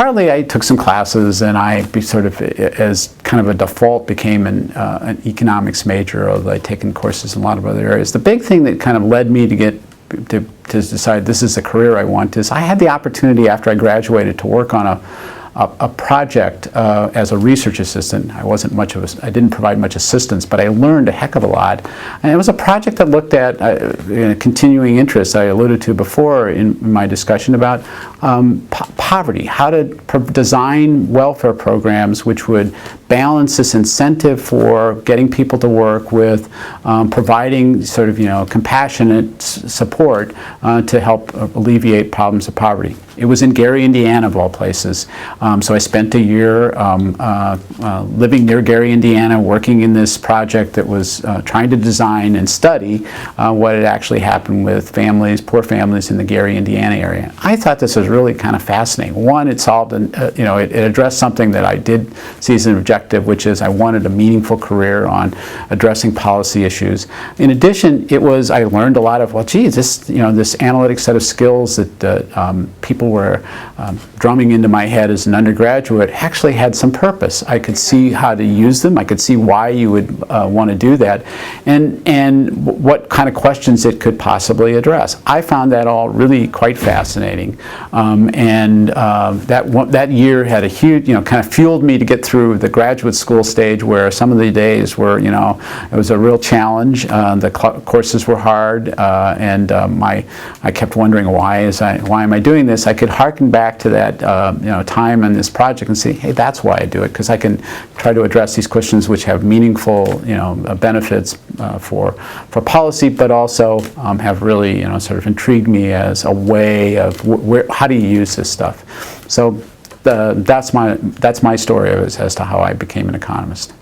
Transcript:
partly I took some classes, and I sort of, as kind of a default, became an economics major, although I'd taken courses in a lot of other areas. The big thing that kind of led me to decide this is the career I want is I had the opportunity after I graduated to work on a project as a research assistant. I didn't provide much assistance, but I learned a heck of a lot. And it was a project that looked at continuing interests I alluded to before in my discussion about poverty, how to design welfare programs which would balance this incentive for getting people to work with providing sort of, compassionate support to help alleviate problems of poverty. It was in Gary, Indiana, of all places. So I spent a year living near Gary, Indiana, working in this project that was trying to design and study what had actually happened with poor families in the Gary, Indiana area. I thought this was really kind of fascinating. One, it solved, it addressed something that I did see as an objective, which is I wanted a meaningful career on addressing policy issues. In addition, I learned a lot of, this analytic set of skills that people were drumming into my head as an undergraduate actually had some purpose. I could see how to use them. I could see why you would want to do that, and what kind of questions it could possibly address. I found that all really quite fascinating, and that year had a huge, kind of fueled me to get through the graduate school stage, where some of the days were, it was a real challenge. The courses were hard, and I kept wondering why am I doing this? I could harken back to that time in this project and say, hey, that's why I do it, because I can try to address these questions which have meaningful benefits for policy, but also have really sort of intrigued me as a way of how do you use this stuff. So that's my story as to how I became an economist.